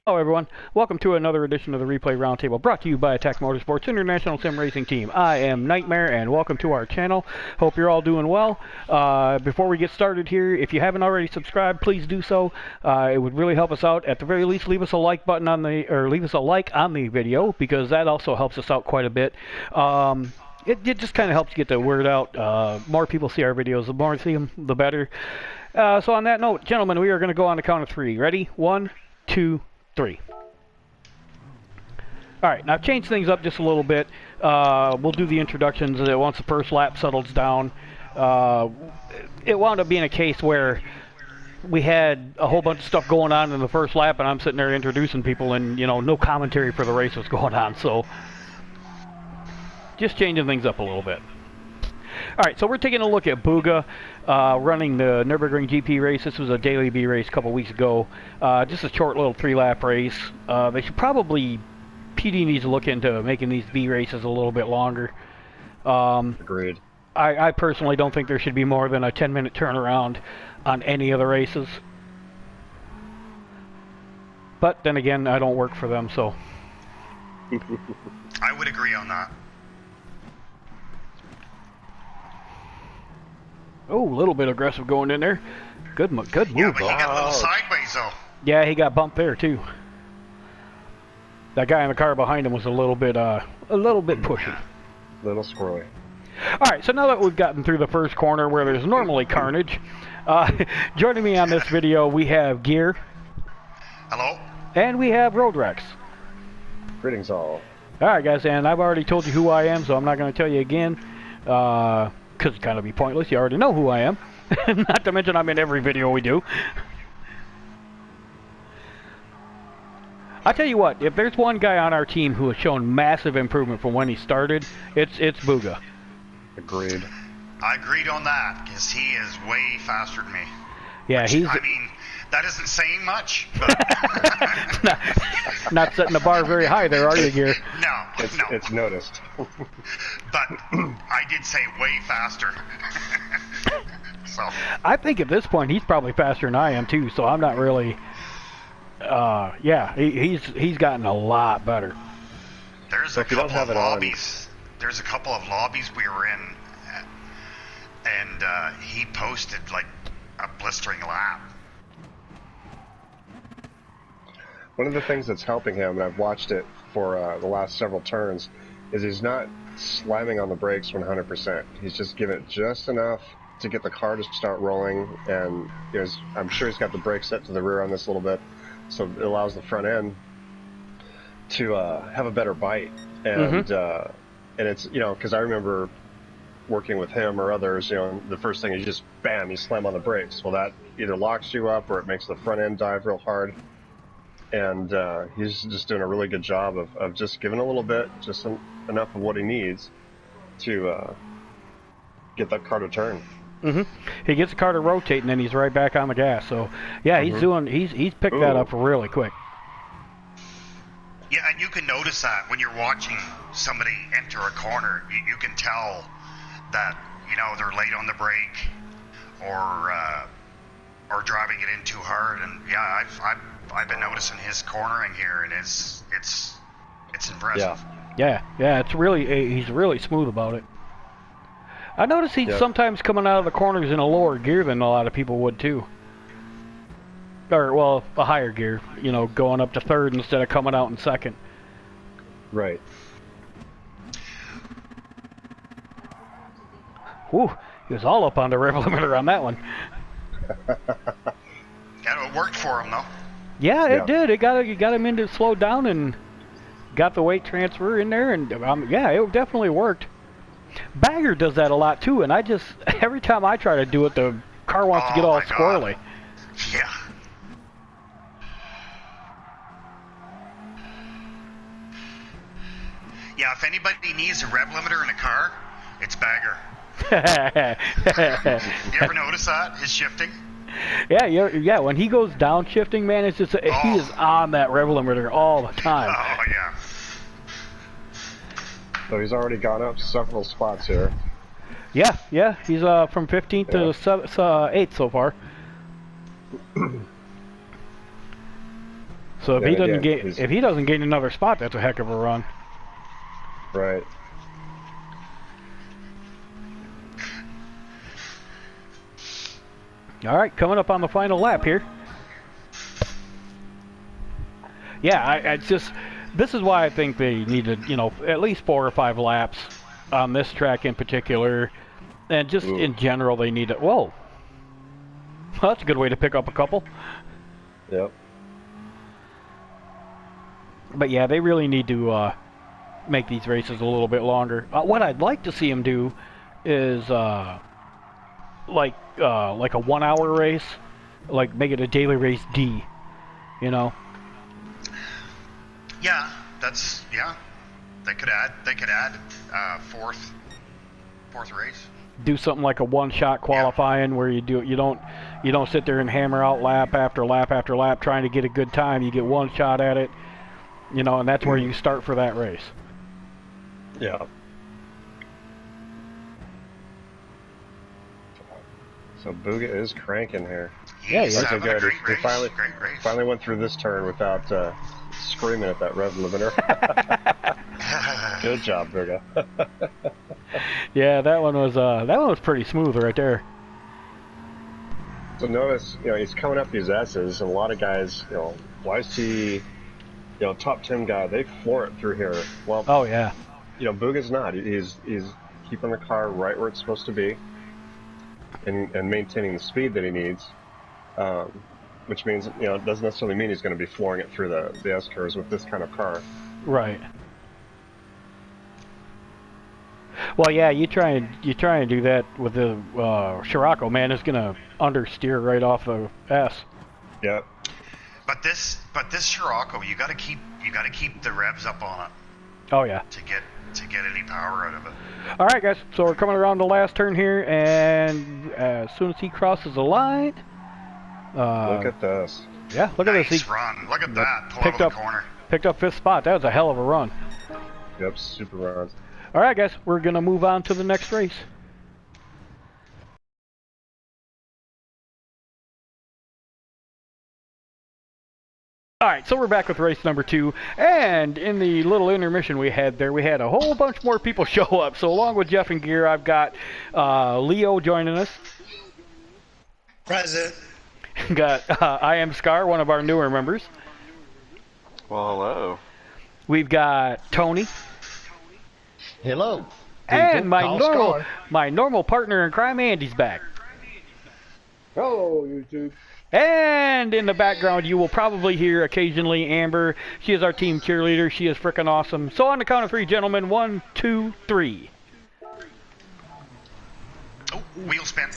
Hello everyone, welcome to another edition of the Replay Roundtable brought to you by Attack Motorsports International Sim Racing Team. I am Nightmare and welcome to our channel. Hope you're all doing well. Before we get started here, if you haven't already subscribed, please do so. It would really help us out. At the very least, leave us a like button on leave us a like on the video because that also helps us out quite a bit. It just kind of helps get the word out. More people see our videos, the more see them, the better. So on that note, gentlemen, we are going to go on the count of three. Ready? 1, 2, 3. Alright, now I've changed things up just a little bit. We'll do the introductions once the first lap settles down. It wound up being a case where we had a whole bunch of stuff going on in the first lap, and I'm sitting there introducing people, and, you know, no commentary for the race was going on, so just changing things up a little bit. Alright, so we're taking a look at Buga running the Nürburgring GP race. This was a Daily B race a couple weeks ago. Just a short little 3-lap race. They should probably, PD needs to look into making these B races a little bit longer. Agreed. I personally don't think there should be more than a 10-minute turnaround on any of the races. But then again, I don't work for them, so. I would agree on that. Oh, a little bit aggressive going in there. Good move, Yeah, but he got a little sideways though. Yeah, he got bumped there too. That guy in the car behind him was a little bit pushy. Little squirrely. All right, so now that we've gotten through the first corner where there's normally carnage, joining me on this video we have Gear. Hello. And we have Road Rex. Greetings all. All right, guys, and I've already told you who I am, so I'm not going to tell you again. Because it's kind of be pointless. You already know who I am. Not to mention I'm in every video we do. I'll tell you what, if there's one guy on our team who has shown massive improvement from when he started, it's Buga. Agreed. I agreed on that because he is way faster than me. Yeah, Which, he's... I mean, that isn't saying much, but... not setting the bar very high there, are you, Gear? No, no. It's noticed. But I did say way faster. So I think at this point he's probably faster than I am too, so I'm not really... yeah, he's gotten a lot better. There's So a if you don't couple have of it on- lobbies. There's a couple of lobbies we were in, and he posted like a blistering lap. One of the things that's helping him, and I've watched it for the last several turns, is he's not slamming on the brakes 100%. He's just giving it just enough to get the car to start rolling, and you know, I'm sure he's got the brakes set to the rear on this a little bit, so it allows the front end to have a better bite. And and it's, you know, because I remember working with him or others, you know, the first thing is just bam, you slam on the brakes. Well, that either locks you up or it makes the front end dive real hard. And he's just doing a really good job of just giving a little bit, just enough of what he needs to get that car to turn. He gets the car to rotate and then he's right back on the gas. So yeah, he's picked that up really quick. Yeah, and you can notice that when you're watching somebody enter a corner, you can tell that, you know, they're late on the brake or driving it in too hard. And yeah, I've been noticing his cornering here, and it's impressive. Yeah, it's really, he's really smooth about it. I notice he's sometimes coming out of the corners in a lower gear than a lot of people would too. Or, well, a higher gear, you know, going up to third instead of coming out in second. Right. Whew, he was all up on the rev limiter on that one. Yeah, it worked for him though. Yeah, it did. It got him into slow down and got the weight transfer in there, and yeah, it definitely worked. Bagger does that a lot too, and I just, every time I try to do it, the car wants to get all squirrely. Yeah. Yeah, if anybody needs a rev limiter in a car, it's Bagger. You ever notice that? His shifting? Yeah, when he goes downshifting, man, it's just, he is on that rev limiter all the time. Oh, yeah. So he's already gone up several spots here. Yeah, he's from 15th to 8th so far. So if then he doesn't again, gain, if he doesn't gain another spot, that's a heck of a run. Right. All right, coming up on the final lap here. Yeah, I just this is why I think they needed, you know, at least 4 or 5 laps on this track in particular, and just in general they need it. Whoa, well, that's a good way to pick up a couple. Yep. But yeah, they really need to make these races a little bit longer. What I'd like to see them do is like a 1 hour race, like make it a daily race D, you know. Yeah, that's They could add fourth race. Do something like a one-shot qualifying where you don't sit there and hammer out lap after lap after lap trying to get a good time. You get one shot at it, you know, and that's where you start for that race. Yeah. So Buga is cranking here. Yeah, He's having good. a great He race. Great race. finally went through this turn without screaming at that rev limiter. Good job, Buga. Yeah, that one was pretty smooth right there. So notice, you know, he's coming up these S's, and a lot of guys, you know, YC, you know, top 10 guy, they floor it through here. Well, Oh yeah. you know, Buga's not. He's keeping the car right where it's supposed to be, and maintaining the speed that he needs. Which means, you know, it doesn't necessarily mean he's going to be flooring it through the S curves with this kind of car. Right. Well, yeah, you try and do that with the Scirocco, man. It's gonna understeer right off the S. Yep. But this Scirocco, you got to keep the revs up on it Oh yeah. to get any power out of it. All right, guys. So we're coming around the last turn here, and as soon as he crosses the line, Look at this. yeah, look at this. Nice He run. Look at that. Pull picked out up of the corner. picked up 5th spot. That was a hell of a run. Yep, super runs. All right, guys. We're gonna move on to the next race. Alright, so we're back with race number 2, and in the little intermission we had there, we had a whole bunch more people show up. So along with Jeff and Gear, I've got Leo joining us. Present. Got I Am Scar, one of our newer members. Well, hello. We've got Tony. Hello. And Call my normal partner in crime, Andy's back. Hello, YouTube. And in the background, you will probably hear occasionally Amber. She is our team cheerleader. She is freaking awesome. So on the count of 3, gentlemen, 1, 2, 3. Oh, wheel spin.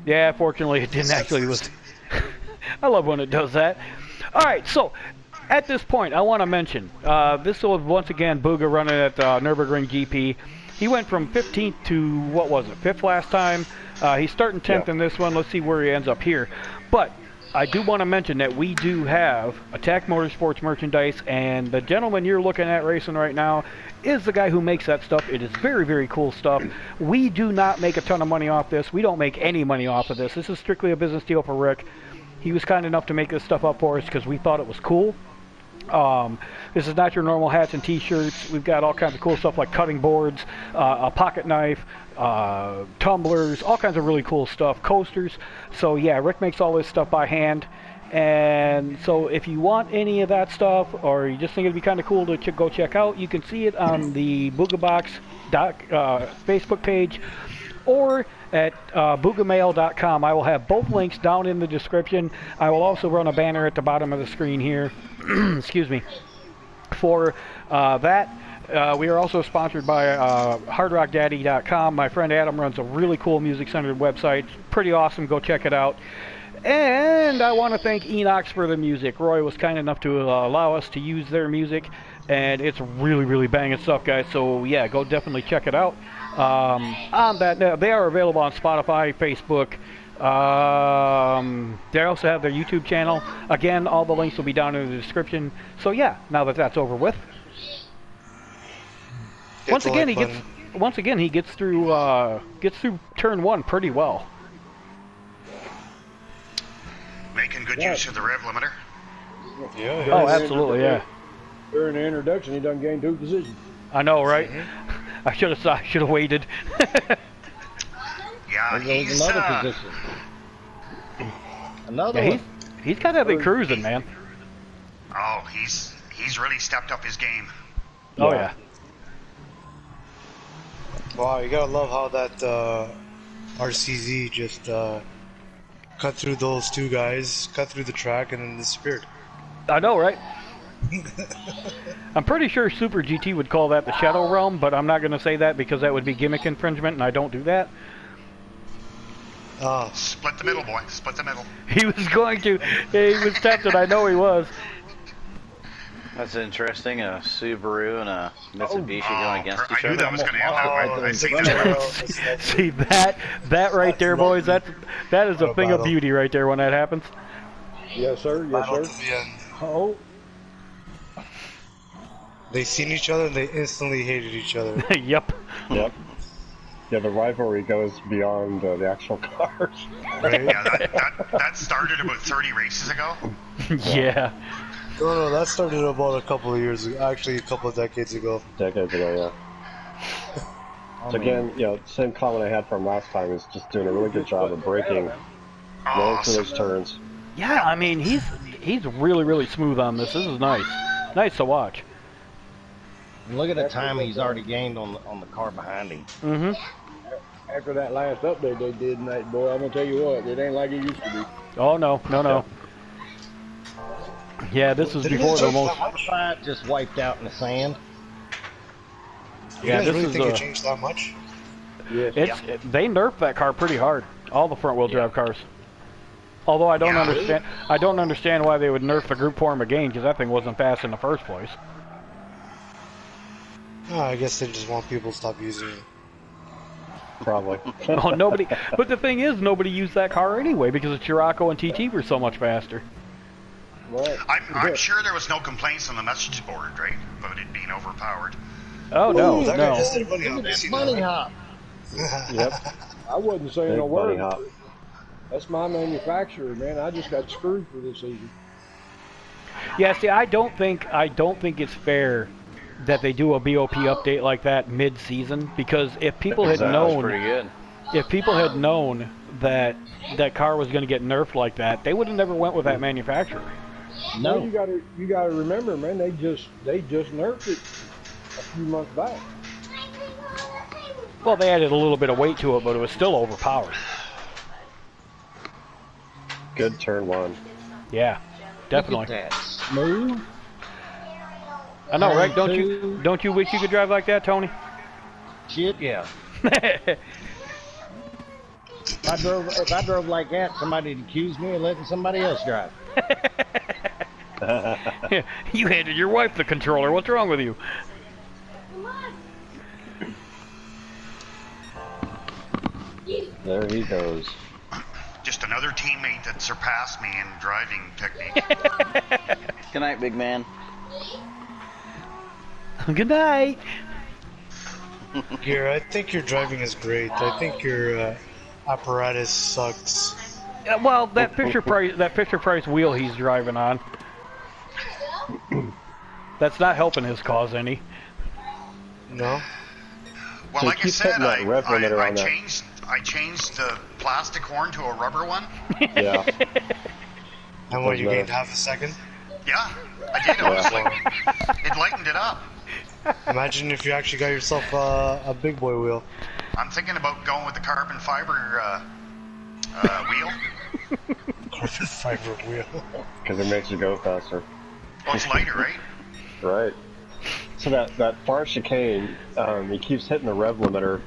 Yeah, fortunately, it didn't actually. I love when it does that. All right, so at this point, I want to mention this was once again Buga running at the Nürburgring GP. He went from 15th to, what was it, 5th last time. He's starting 10th in this one. Let's see where he ends up here. But I do want to mention that we do have Attack Motorsports merchandise, and the gentleman you're looking at racing right now is the guy who makes that stuff. It is very, very cool stuff. We do not make a ton of money off this. We don't make any money off of this. This is strictly a business deal for Rick. He was kind enough to make this stuff up for us because we thought it was cool. This is not your normal hats and t-shirts. We've got all kinds of cool stuff like cutting boards, a pocket knife, tumblers, all kinds of really cool stuff, coasters. So yeah, Rick makes all this stuff by hand. And so if you want any of that stuff, or you just think it'd be kind of cool to go check out, you can see it on the Bugabox Facebook page or at boogamail.com. I will have both links down in the description. I will also run a banner at the bottom of the screen here. Excuse me. For that. We are also sponsored by hardrockdaddy.com. My friend Adam runs a really cool music-centered website. Pretty awesome. Go check it out. And I want to thank Enox for the music. Roy was kind enough to allow us to use their music, and it's really, really banging stuff, guys. So yeah, go definitely check it out. On that note, they are available on Spotify, Facebook. They also have their YouTube channel. Again, all the links will be down in the description. So yeah, now that that's over with. Once again, he gets through turn 1 pretty well. Making good use of the rev limiter. Yeah. Oh, absolutely, yeah. During the introduction, he done gained 2 positions. I know, right? I should have waited. Yeah, And there's he's another position. Another one. He's got to be cruising, man. Oh, he's really stepped up his game. Oh yeah. Wow, you gotta love how that RCZ just cut through those 2 guys, cut through the track, and then disappeared. I know, right? I'm pretty sure Super GT would call that the Shadow Realm, but I'm not going to say that because that would be gimmick infringement, and I don't do that. Split the middle, boy. Split the middle. He was going to. He was tempted. I know he was. That's interesting. A Subaru and a Mitsubishi going against each I knew other. that was going to end that way. I see that. See that right there, boys. That is a thing of beauty right there when that happens. Yes, sir. Yes, Battle sir. to the end. Oh, They seen each other and they instantly hated each other. Yep. Yep. Yeah, the rivalry goes beyond the actual cars. Right? Yeah, that started about 30 races ago. Yeah. No, that started about a couple of years ago. Actually, a couple of decades ago. Decades ago, yeah. So again, you know, same comment I had from last time is just doing a really good job of braking, going through those turns. Yeah, I mean he's really smooth on this. This is nice. Nice to watch. And look at the time he's already gained on the car behind him. Mm-hmm. after that last update they did, Nate, boy, I'm gonna tell you what, it ain't like it used to be. Oh no. Yeah, this is before the most. Fight just wiped out in the sand. You Yeah, guys this really is think it changed that much? Yes. They nerfed that car pretty hard. All the front wheel drive cars. Although I don't understand why they would nerf the group form again, because that thing wasn't fast in the first place. Oh, I guess they just want people to stop using it. Probably. Oh, nobody. But the thing is, nobody used that car anyway because the Scirocco and TT were so much faster. Right. I'm sure there was no complaints on the message board, right, about it being overpowered. Oh no, That guy no. just did bunny hop. You seen that, Bunny right? hop. Yep. I wasn't saying Big no bunny word. hop. That's my manufacturer, man. I just got screwed for this season. Yeah, see, I don't think it's fair that they do a BOP update like that mid-season, because if people had That was known, pretty good. if people had known that that car was going to get nerfed like that, they would have never went with that manufacturer. Well, No. you gotta remember, man. They just nerfed it a few months back. Well, they added a little bit of weight to it, but it was still overpowered. Good turn one. Yeah, definitely. Look at that. Smooth. I know, right? Don't you wish you could drive like that, Tony? Shit, yeah. If I drove like that, somebody'd accuse me of letting somebody else drive. You handed your wife the controller. What's wrong with you? There he goes. Just another teammate that surpassed me in driving technique. Good night, big man. Good night. Gear, I think your driving is great. I think your apparatus sucks. Well, that Fisher Price wheel he's driving on, that's not helping his cause any. No? Well, So like I keep said, hitting that rev limiter on that. I changed the plastic horn to a rubber one. Yeah. And what, you Doesn't gained matter. half a second? Yeah, I did. It was like, it lightened it up. Imagine if you actually got yourself a big boy wheel. I'm thinking about going with the carbon fiber wheel. Carbon fiber wheel. Because it makes you go faster. Well, it's lighter, right? Right. So that far chicane, he keeps hitting the rev limiter.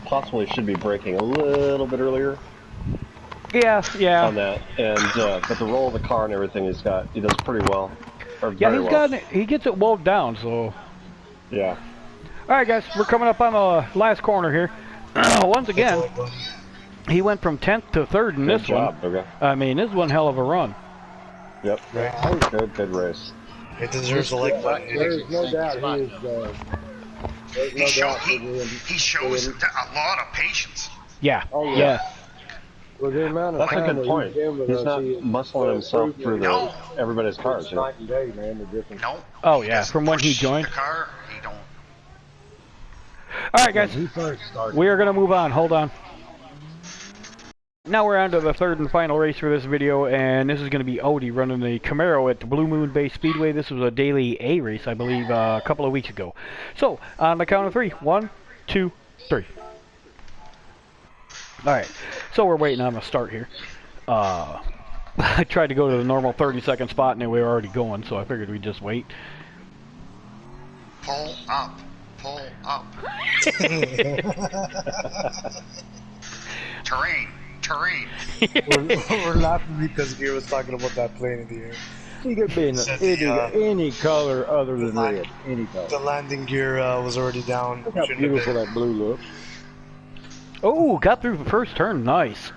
Possibly should be braking a little bit earlier Yeah. on that. And but the roll of the car and everything he does pretty well. Or Yeah, very well. he gets it wove down. So, Yeah. all right, guys, we're coming up on the last corner here. Once again, he went from 10th to 3rd in Good this job, one. Buga. I mean, this is one hell of a run. Yep. Right. Good race. It deserves a like button. There's no doubt he is. There's no doubt that He shows a lot of patience. Yeah. Oh, yeah. Yeah. Well, the amount of That's a time good that point. been with He's us, not muscling himself through No. everybody's cars. You know? night and day, man. The difference. No. Oh, he yeah, doesn't from when he push joined. the car, he don't. All right, guys. When he first started. We are going to move on. Hold on. Now we're on to the third and final race for this video, and this is going to be Odie running the Camaro at the Blue Moon Bay Speedway. This was a daily A race, I believe, a couple of weeks ago. So, on the count of 3. 1, 2, 3. Alright, so we're waiting on the start here. I tried to go to the normal 30-second spot, and they were already going, so I figured we'd just wait. Pull up. Pull up. Terrain. Terrain. We're laughing because Gear was talking about that plane in the air. He could be in Said any color other than red. Any The color. landing gear was already down. Look how Shouldn't have beautiful been. that blue looks. Oh, got through the first turn. Nice.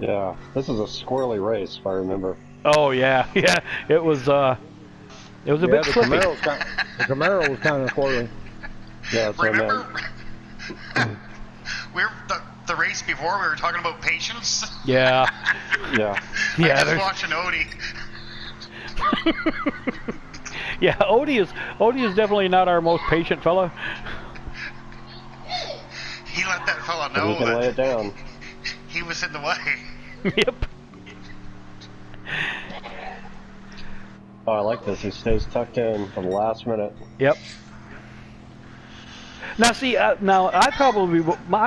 Yeah, this is a squirrely race, if I remember. Oh, yeah. Yeah, it was a bit the slippy. Camaro was kind of squirrely. Yeah, that's what I meant. Remember? We're the race before we were talking about patience. Yeah. Yeah. Yeah, I there's... was watching Odie. Yeah, Odie is definitely not our most patient fella. He let that fella But he know can lay it that down. he was in the way. Yep. Oh, I like this. He stays tucked in for the last minute. Yep. Now, see, I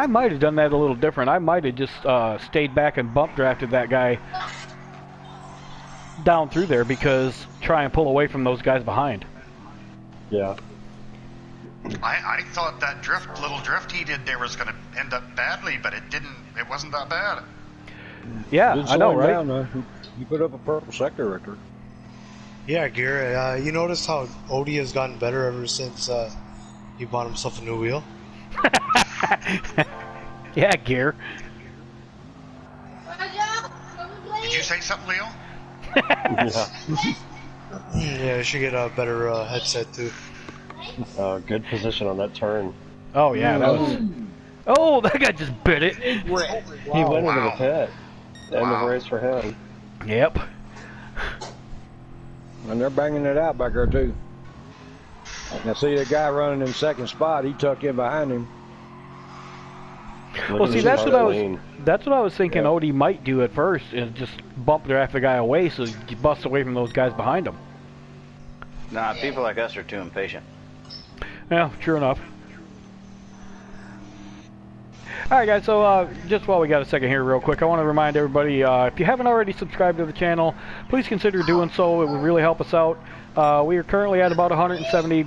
might have done that a little different. I might have just stayed back and bump drafted that guy down through there because try and pull away from those guys behind. Yeah. I thought that little drift he did there was going to end up badly, but it didn't. It wasn't that bad. Yeah, Did I know, slow him right? down, though. He put up a purple sector record. Yeah, Gear, you noticed how Odie has gotten better ever since he bought himself a new wheel? Yeah, Gear. Did you say something, Leo? Yeah. Yeah, you should get a better headset too. Good position on that turn. Oh, yeah, that was... Oh, that guy just bit it. He went into the pit. End of the race for him. Yep. And they're banging it out back there, too. Now, see the guy running in second spot, he tucked in behind him. Well, see, that's what I was thinking Odie might do at first, is just bump draft the guy away so he busts away from those guys behind him. Nah, people like us are too impatient. Yeah, true enough. Alright guys, so just while we got a second here real quick, I want to remind everybody, if you haven't already subscribed to the channel, please consider doing so. It would really help us out. We are currently at about 170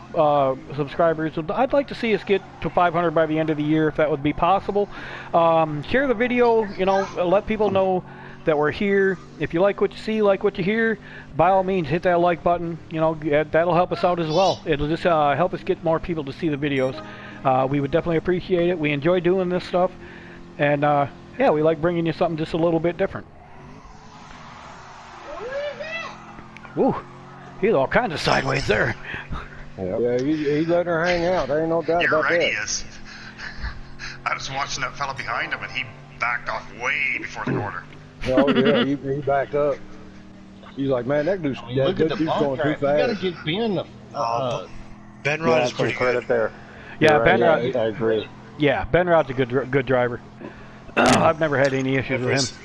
subscribers. So I'd like to see us get to 500 by the end of the year, if that would be possible. Share the video, you know, let people know that we're here. If you like what you see, like what you hear, by all means hit that like button. You know, that'll help us out as well. It'll just help us get more people to see the videos. We would definitely appreciate it. We enjoy doing this stuff, and yeah, we like bringing you something just a little bit different. Ooh, he's all kinds of sideways there. Yep. Yeah, he let her hang out. There ain't no doubt You're about right, that. he is. I was watching that fella behind him, and he backed off way before the corner. Oh, yeah, he backed up. He's like, man, that dude's, Look at the dude's bump going too track. You gotta fast. get Ben. Ben Yeah, Rod is some pretty credit good. there. Yeah, You're Ben right, Rod. I agree. Yeah, Ben Rod's a good driver. I've never had any issues with him.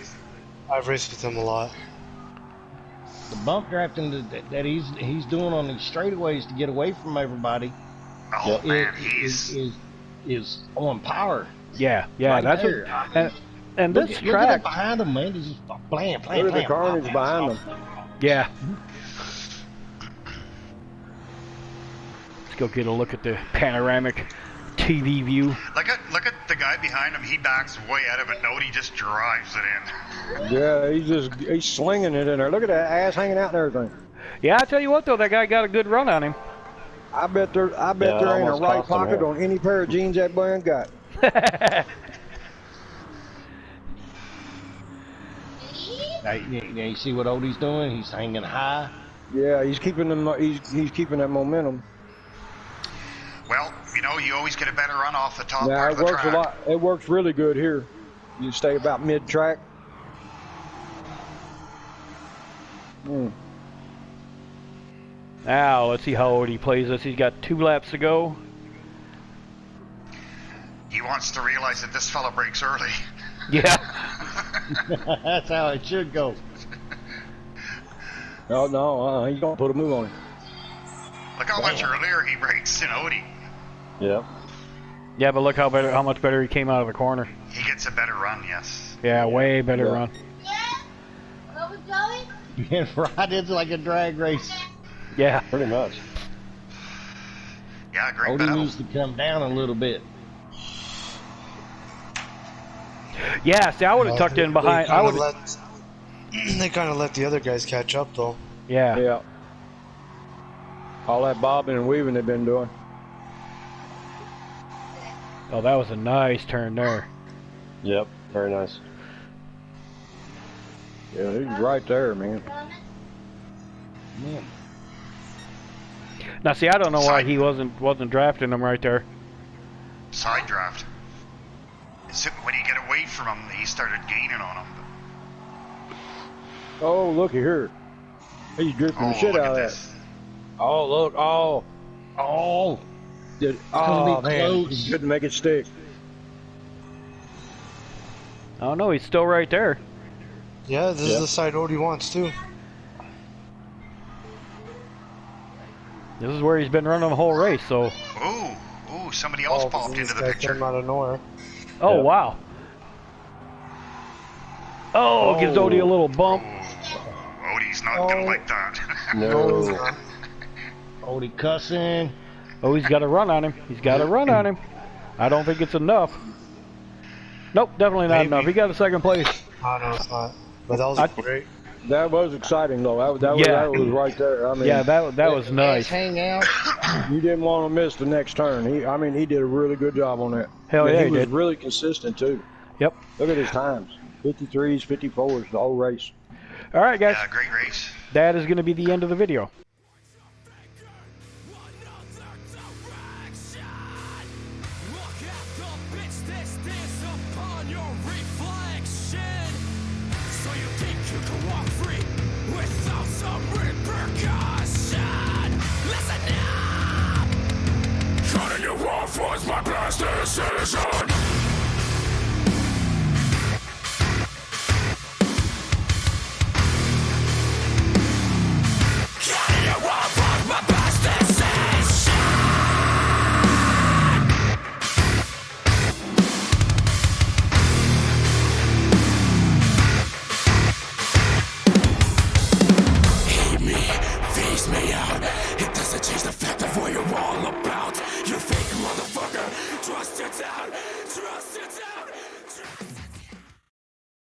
I've raced with him a lot. The bump drafting that he's doing on these straightaways to get away from everybody Oh man, is on power. Yeah, yeah, Right that's there. what. And Look this at that track, behind him, man. He's just blam, blam, Look at the blam. carnage behind him. yeah. Let's go get a look at the panoramic TV view. look at the guy behind him. He backs way out of it. Nobody just drives it in. Yeah, he's slinging it in there. Look at that ass hanging out and everything. Yeah, I tell you what though, that guy got a good run on him. I bet there Yeah, ain't a almost right cost him pocket here. on any pair of jeans that man got. Now, you see what Odie's doing? He's hanging high. Yeah, he's keeping them. He's keeping that momentum. Well, you know, you always get a better run off the top Now part it of the works track. a lot. It works really good here. You stay about mid-track. Now, let's see how Odie plays this. He's got 2 laps to go. He wants to realize that this fella breaks early. Yeah. That's how it should go. No, he's gonna put a move on him. Look how much earlier he breaks than Odie. Yeah. Yeah, but look how much better he came out of the corner. He gets a better run, yes. Yeah, way better run. Where we going? And right into like a drag race. Yeah. Pretty much. Yeah, great Odie battle. needs to come down a little bit. Yeah, see, I would have tucked in behind. They kind of let the other guys catch up, though. Yeah. Yeah. All that bobbing and weaving they've been doing. Oh, that was a nice turn there. Yep. Very nice. Yeah, he's right there, man. Man. Now, see, I don't know why he wasn't drafting him right there. Side draft. When you get away from him, he started gaining on him. Oh, looky here. He's drifting the shit look out at of this. that. Oh, look. Oh. Gonna Oh, be man. close. Couldn't make it stick. Oh, no, he's still right there. Yeah, this is the side Odie wants, too. This is where he's been running the whole race, so... Ooh, somebody else popped into the picture. Came out of nowhere. Oh, Yeah. wow. Oh, gives Odie a little bump. Odie's not gonna like that. No. Odie cussing. Oh, he's got a run on him. He's got a run on him. I don't think it's enough. Nope, definitely not enough. He got a second place. Oh, no, it's not. But that was great. That was exciting, though. That was right there. I mean, Yeah, that was nice. Hang out. you didn't want to miss the next turn. He did a really good job on that. Hell yeah, he he was did. really consistent, too. Yep. Look at his times. 53s, 54s, the whole race. All right, guys. Yeah, great race. That is going to be the end of the video. Cutting your off was my blaster citizen.